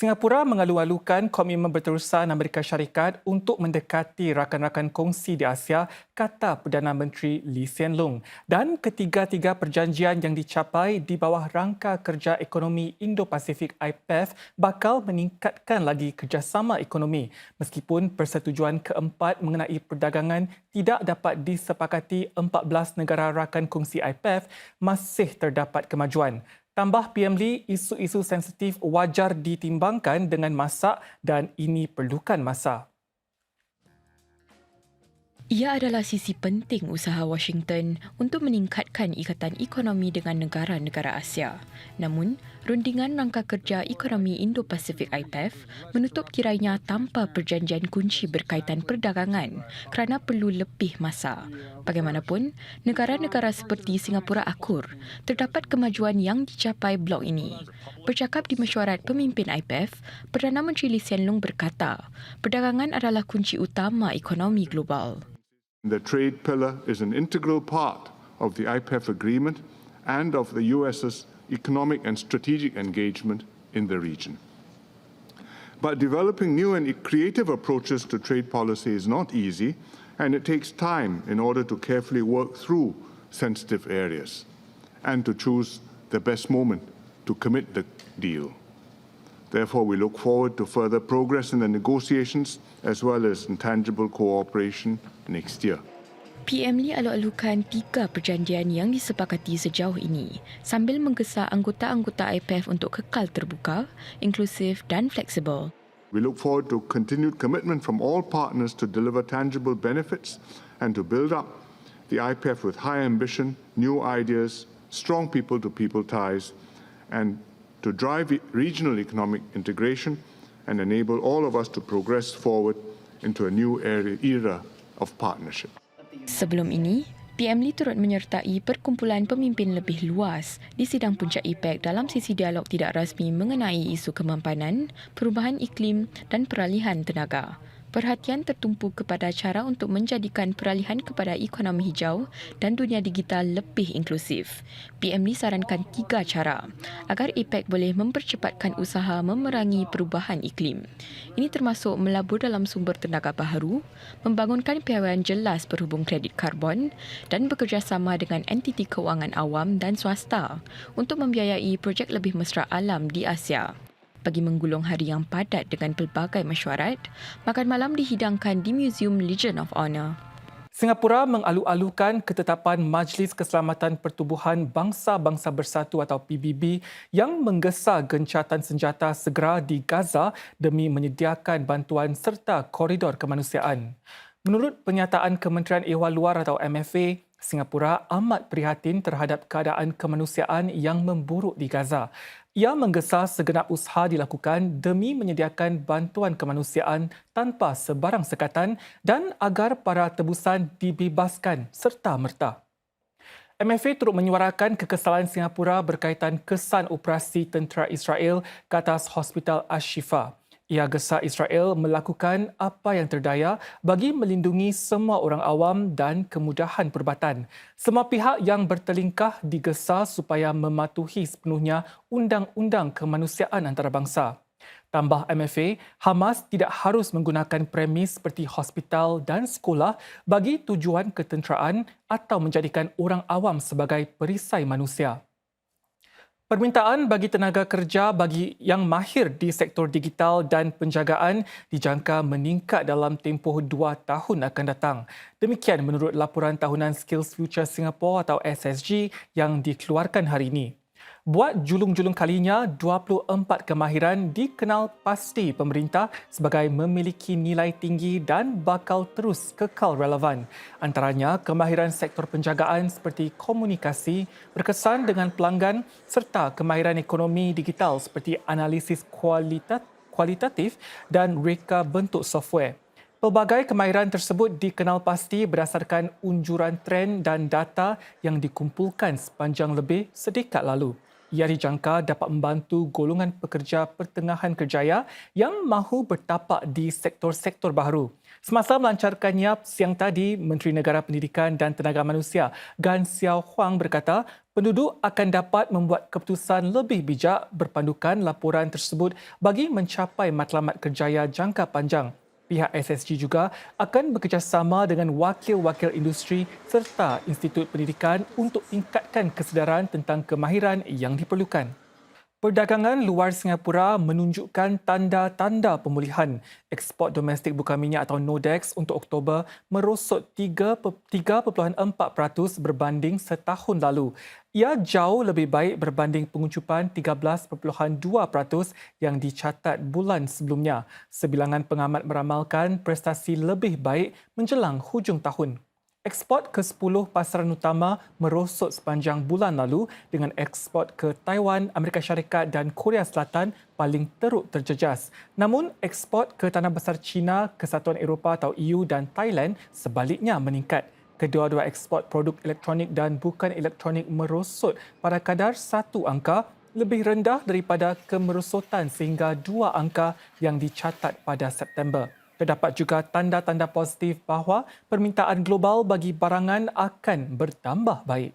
Singapura mengalu-alukan komitmen berterusan Amerika Syarikat untuk mendekati rakan-rakan kongsi di Asia, kata Perdana Menteri Lee Hsien Loong. Dan ketiga-tiga perjanjian yang dicapai di bawah Rangka Kerja Ekonomi Indo-Pasifik IPEF bakal meningkatkan lagi kerjasama ekonomi. Meskipun persetujuan keempat mengenai perdagangan tidak dapat disepakati 14 negara rakan kongsi IPEF, masih terdapat kemajuan. Tambah PM Lee, isu-isu sensitif wajar ditimbangkan dengan masa dan ini perlukan masa. Ia adalah sisi penting usaha Washington untuk meningkatkan ikatan ekonomi dengan negara-negara Asia. Namun, rundingan Rangka Kerja Ekonomi Indo-Pasifik IPEF menutup kiranya tanpa perjanjian kunci berkaitan perdagangan kerana perlu lebih masa. Bagaimanapun, negara-negara seperti Singapura akur terdapat kemajuan yang dicapai blok ini. Bercakap di mesyuarat pemimpin IPEF, Perdana Menteri Lee Hsien Loong berkata, perdagangan adalah kunci utama ekonomi global. The trade pillar is an integral part of the IPEF agreement and of the US's economic and strategic engagement in the region. But developing new and creative approaches to trade policy is not easy, and it takes time in order to carefully work through sensitive areas and to choose the best moment to commit the deal. Therefore, we look forward to further progress in the negotiations as well as intangible cooperation next year. PM Lee alu-alukan 3 perjanjian yang disepakati sejauh ini sambil menggesa anggota-anggota IPEF untuk kekal terbuka, inklusif dan fleksibel. We look forward to continued commitment from all partners to deliver tangible benefits and to build up the IPEF with high ambition, new ideas, strong people-to-people ties, and to drive regional economic integration and enable all of us to progress forward into a new era of partnership. Sebelum ini, PM Lee turut menyertai perkumpulan pemimpin lebih luas di sidang puncak IPEC dalam sesi dialog tidak rasmi mengenai isu kemampanan, perubahan iklim dan peralihan tenaga. Perhatian tertumpu kepada cara untuk menjadikan peralihan kepada ekonomi hijau dan dunia digital lebih inklusif. PM Lee sarankan 3 cara agar APEC boleh mempercepatkan usaha memerangi perubahan iklim. Ini termasuk melabur dalam sumber tenaga baharu, membangunkan piawaian jelas berhubung kredit karbon dan bekerjasama dengan entiti kewangan awam dan swasta untuk membiayai projek lebih mesra alam di Asia. Bagi menggulung hari yang padat dengan pelbagai mesyuarat, makan malam dihidangkan di Museum Legion of Honor. Singapura mengalu-alukan ketetapan Majlis Keselamatan Pertubuhan Bangsa-Bangsa Bersatu atau PBB yang menggesa gencatan senjata segera di Gaza demi menyediakan bantuan serta koridor kemanusiaan. Menurut penyataan Kementerian Ehwal Luar atau MFA, Singapura amat prihatin terhadap keadaan kemanusiaan yang memburuk di Gaza. Ia menggesa segenap usaha dilakukan demi menyediakan bantuan kemanusiaan tanpa sebarang sekatan dan agar para tebusan dibebaskan serta-merta. MFA turut menyuarakan kekesalan Singapura berkaitan kesan operasi tentera Israel ke atas Hospital Ash-Shifa. Ia gesa Israel melakukan apa yang terdaya bagi melindungi semua orang awam dan kemudahan perubatan. Semua pihak yang bertelingkah digesa supaya mematuhi sepenuhnya undang-undang kemanusiaan antarabangsa. Tambah MFA, Hamas tidak harus menggunakan premis seperti hospital dan sekolah bagi tujuan ketenteraan atau menjadikan orang awam sebagai perisai manusia. Permintaan bagi tenaga kerja bagi yang mahir di sektor digital dan penjagaan dijangka meningkat dalam tempoh 2 tahun akan datang. Demikian menurut laporan tahunan Skills Future Singapore atau SSG yang dikeluarkan hari ini. Buat julung-julung kalinya, 24 kemahiran dikenal pasti pemerintah sebagai memiliki nilai tinggi dan bakal terus kekal relevan. Antaranya, kemahiran sektor penjagaan seperti komunikasi, berkesan dengan pelanggan serta kemahiran ekonomi digital seperti analisis kualitatif dan reka bentuk software. Pelbagai kemahiran tersebut dikenal pasti berdasarkan unjuran trend dan data yang dikumpulkan sepanjang lebih sedekat lalu. Ia dijangka dapat membantu golongan pekerja pertengahan kerjaya yang mahu bertapak di sektor-sektor baharu. Semasa melancarkannya siang tadi, Menteri Negara Pendidikan dan Tenaga Manusia Gan Xiao Huang berkata, penduduk akan dapat membuat keputusan lebih bijak berpandukan laporan tersebut bagi mencapai matlamat kerjaya jangka panjang. Pihak SSG juga akan bekerjasama dengan wakil-wakil industri serta Institut Pendidikan untuk tingkatkan kesedaran tentang kemahiran yang diperlukan. Perdagangan luar Singapura menunjukkan tanda-tanda pemulihan. Ekspor domestik bukan minyak atau NODX untuk Oktober merosot 3.4% berbanding setahun lalu. Ia jauh lebih baik berbanding penguncupan 13.2% yang dicatat bulan sebelumnya. Sebilangan pengamat meramalkan prestasi lebih baik menjelang hujung tahun. Ekspor ke 10 pasaran utama merosot sepanjang bulan lalu dengan ekspor ke Taiwan, Amerika Syarikat dan Korea Selatan paling teruk terjejas. Namun, ekspor ke tanah besar China, Kesatuan Eropah atau EU dan Thailand sebaliknya meningkat. Kedua-dua ekspor produk elektronik dan bukan elektronik merosot pada kadar satu angka, lebih rendah daripada kemerosotan sehingga 2 angka yang dicatat pada September. Terdapat juga tanda-tanda positif bahawa permintaan global bagi barangan akan bertambah baik.